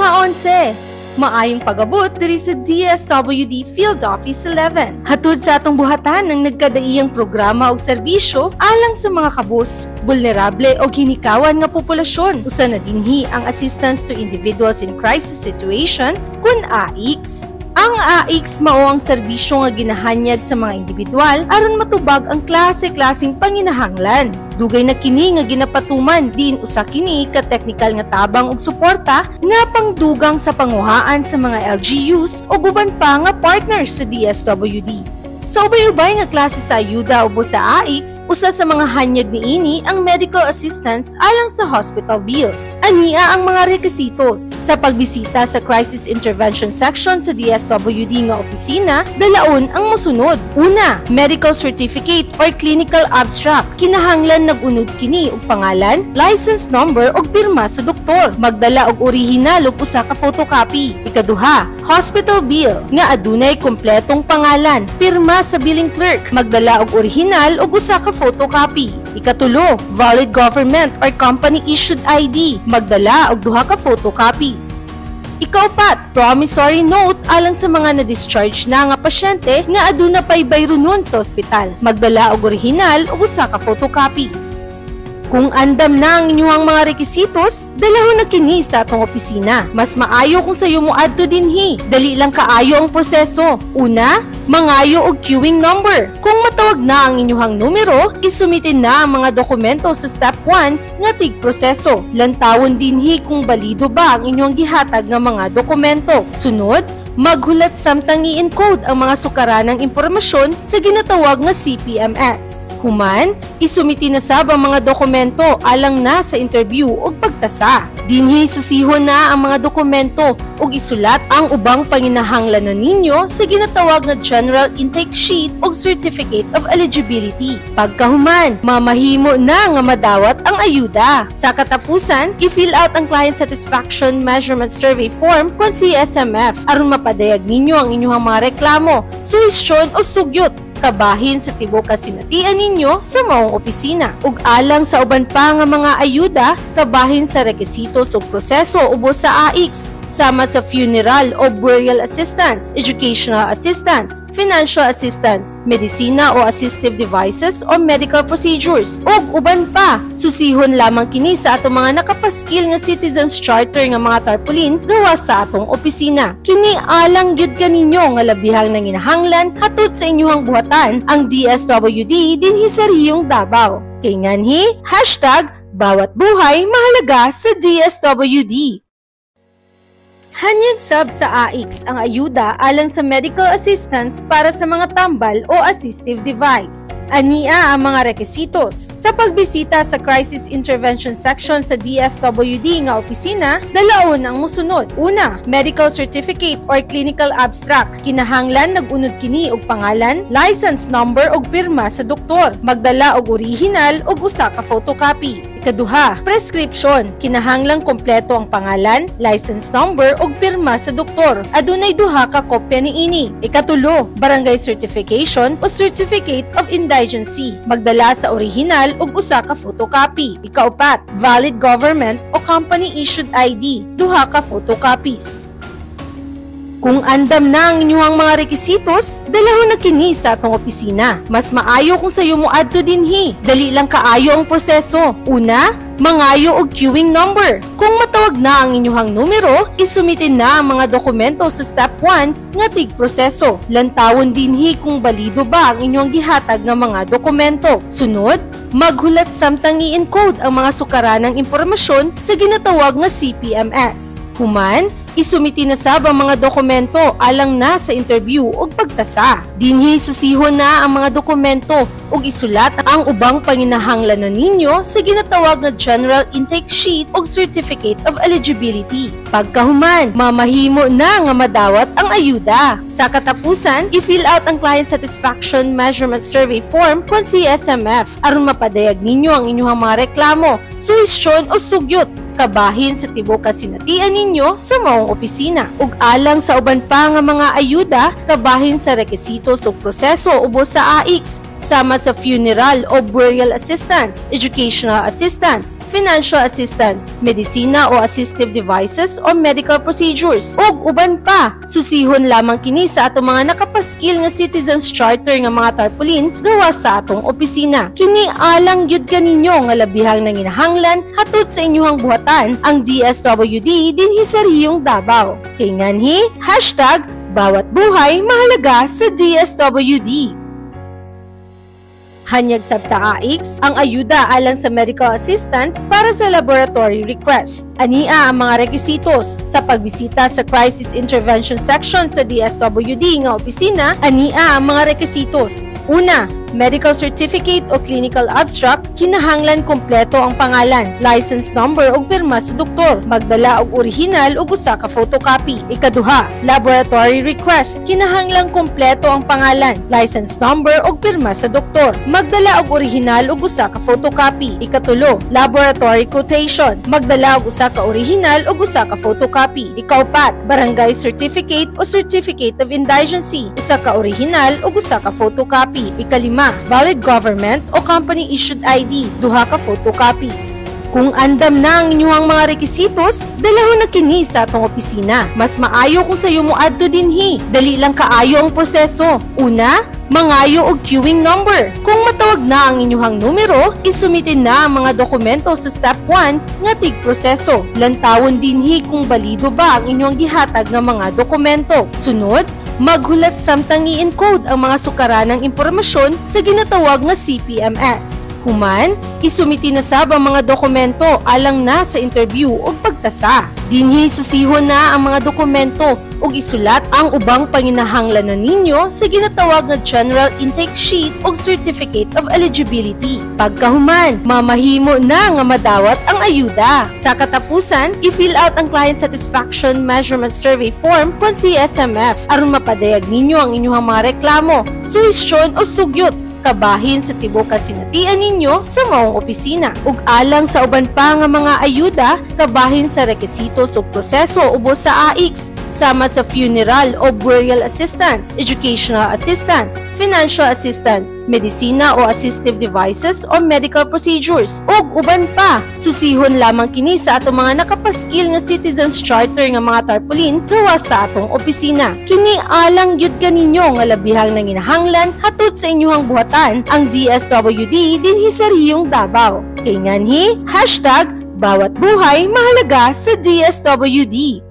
Mga 11. Maayong pag-abot diri sa DSWD Field Office 11. Hatod sa atong buhatan ng nagkadaiyang programa o serbisyo alang sa mga kabus, vulnerable o hinikawan nga populasyon. Usa na dinhi ang Assistance to Individuals in Crisis Situation kun AICS. Ang AICS mao ang serbisyo nga ginahanyag sa mga individual aron matubag ang klase-klaseng panginahanglan. Dugay na kini nga ginapatuman din usa kini ka technical nga tabang ug suporta nga pangdugang sa panguhaan sa mga LGUs o guban pa nga partners sa DSWD. Sa ubay-ubay nga klase sa ayuda ubo sa AICS, usa sa mga hanyag niini ang medical assistance alang sa hospital bills. Ania ang mga requisitos. Sa pagbisita sa Crisis Intervention Section sa DSWD nga opisina, dalaon ang mosunod. Una, medical certificate or clinical abstract. Kinahanglan nag-unod kini og pangalan, license number ug pirma sa doktor. Magdala og orihinal ug usa ka photocopy. Ikaduha, hospital bill nga adunay kompletong pangalan, pirma sa billing clerk, magdala og orihinal ug usa ka photocopy. Ikatulo, valid government or company issued ID, magdala og duha ka photocopies. Ikaapat, promissory note alang sa mga na-discharge na nga pasyente nga aduna pay bayronon sa ospital, magdala og orihinal ug usa ka photocopy. Kung andam na ang inyong mga requisitos, dalahon na kini sa atong opisina. Mas maayo kung sayo mo adto dinhi. Dali lang kaayo ang proseso. Una, mangayo og queuing number. Kung matawag na ang inyong numero, isumitin na ang mga dokumento sa step 1 nga tig-proseso. Lantawon dinhi kung balido ba ang inyong gihatag nga mga dokumento. Sunod, maghulat samtang i-encode ang mga sukaranang impormasyon sa ginatawag nga CPMS. Human, isumiti na sab ang mga dokumento alang na sa interview o pagtasa. Dinhi susihon na ang mga dokumento ug isulat ang ubang panginahanglanon ninyo sa ginatawag nga General Intake Sheet o Certificate of Eligibility. Pagkahuman, mamahimo na nga madawat ang ayuda. Sa katapusan, i-fill out ang Client Satisfaction Measurement Survey Form kon CSMF aron mapadayag ninyo ang inyong mga reklamo, suhestyon o sugyot kabahin sa tibok kasinatian ninyo sa maong opisina. Ug alang sa uban pa nga mga ayuda, kabahin sa requisitos ug proseso ubos sa AICS, sama sa funeral o burial assistance, educational assistance, financial assistance, medisina o assistive devices o medical procedures, ug uban pa. Susihon lamang kini sa atong mga nakapaskil nga Citizens Charter nga mga tarpaulin gawa sa atong opisina. Kini alang gyud kaninyo nga labihang nanginahanglan hatod sa inyong buhatan ang DSWD dinhi sa Riyong Davao. Kay nganhi, #bawat buhay mahalaga sa DSWD. Hanyag sab sa AICS ang ayuda alang sa medical assistance para sa mga tambal o assistive device. Ania ang mga requisitos. Sa pagbisita sa Crisis Intervention Section sa DSWD nga opisina, dalaon ang mosunod. Una, medical certificate or clinical abstract. Kinahanglan nag-unod kini og pangalan, license number ug pirma sa doktor. Magdala og orihinal ug usa ka photocopy. Ikaduha, prescription. Kinahanglang kompleto ang pangalan, license number ug pirma sa doktor. Adunay duha ka kopya niini. Ikatulo, barangay certification o certificate of indigency. Magdala sa orihinal ug usa ka photocopy. Ikaapat, valid government o company issued ID. Duha ka photocopies. Kung andam na ang inyong mga requisitos, dalahon na kini sa atong opisina. Mas maayo kung sayo mo adto dinhi. Dali lang kaayo ang proseso. Una, mangayo og queuing number. Kung matawag na ang inyong numero, isumitin na ang mga dokumento sa step 1 nga tig-proseso. Lantawon dinhi kung balido ba ang inyong gihatag nga mga dokumento. Sunod, maghulat samtang i-encode ang mga sukaranang impormasyon sa ginatawag nga CPMS. Human, isumiti na sab ang mga dokumento alang na sa interview o pagtasa. Dinhi susihon na ang mga dokumento ug isulat ang ubang panginahanglanon ninyo sa ginatawag nga General Intake Sheet o Certificate of Eligibility. Pagkahuman, mamahimo na nga madawat ang ayuda. Sa katapusan, i-fill out ang Client Satisfaction Measurement Survey Form kon CSMF aron mapadayag ninyo ang inyong mga reklamo, suhestyon o sugyot kabahin sa tibok kasinatian ninyo sa maong opisina. Ug alang sa uban pa nga mga ayuda, kabahin sa requisitos ug proseso ubos sa AICS, sama sa funeral o burial assistance, educational assistance, financial assistance, medisina o assistive devices o medical procedures, ug uban pa. Susihon lamang kini sa atong mga nakapaskil nga Citizens Charter nga mga tarpaulin gawa sa atong opisina. Kini alang gyud kaninyo nga labihang nanginahanglan hatod sa inyong buhatan ang DSWD dinhi sa Riyong Davao. Kay nganhi, #bawat buhay mahalaga sa DSWD. Hanyag sab sa AIX ang ayuda alang sa medical assistance para sa laboratory request. Ania ang mga rekisitos sa pagbisita sa Crisis Intervention Section sa DSWD nga opisina. Ania ang mga rekisitos. Una, medical certificate o clinical abstract, kinahanglan kompleto ang pangalan, license number ug pirma sa doktor, magdala og orihinal ug usa ka photocopy. Ikaduha, laboratory request, kinahanglan kompleto ang pangalan, license number ug pirma sa doktor, magdala og orihinal ug usa ka photocopy. Ikatulo, laboratory quotation, magdala og usa ka orihinal ug usa ka photocopy. Ikaupat, barangay certificate o certificate of indigency, usa ka orihinal ug usa ka photocopy. Ikalima, valid government o company-issued ID, duha ka photocopies. Kung andam na ang inyong mga rekisitos, dalahon na kini sa atong opisina. Mas maayo kung sayo mo adto dinhi. Dali lang kaayo ang proseso. Una, mangayo og queuing number. Kung matawag na ang inyong numero, isumitin na ang mga dokumento sa step 1 nga tig-proseso. Lantawon dinhi kung balido ba ang inyong gihatag nga mga dokumento. Sunod, maghulat samtang i-encode ang mga sukaranang impormasyon sa ginatawag nga CPMS. Human, isumiti na sab ang mga dokumento alang na sa interview o pagtasa. Dinhi susihon na ang mga dokumento ug isulat ang ubang panginahanglanon ninyo sa ginatawag nga General Intake Sheet o Certificate of Eligibility. Pagkahuman, mamahimo na nga madawat ang ayuda. Sa katapusan, i-fill out ang Client Satisfaction Measurement Survey Form kon CSMF aron mapadayag ninyo ang inyong mga reklamo, suhestyon o sugyot kabahin sa tibuok kasinatian ninyo sa maong opisina. Ug alang sa uban pa nga mga ayuda, kabahin sa rekisitos o proseso ubos sa AIX, sama sa funeral o burial assistance, educational assistance, financial assistance, medisina o assistive devices o medical procedures, ug uban pa. Susihon lamang kini sa atong mga nakapaskil nga Citizens Charter nga mga tarpaulin gawa sa atong opisina. Kini alang gyud kaninyo nga labihang nanginahanglan hatod sa inyong buhatan ang DSWD dinhi sa Riyong Davao. Kay nganhi, #bawat buhay mahalaga sa DSWD.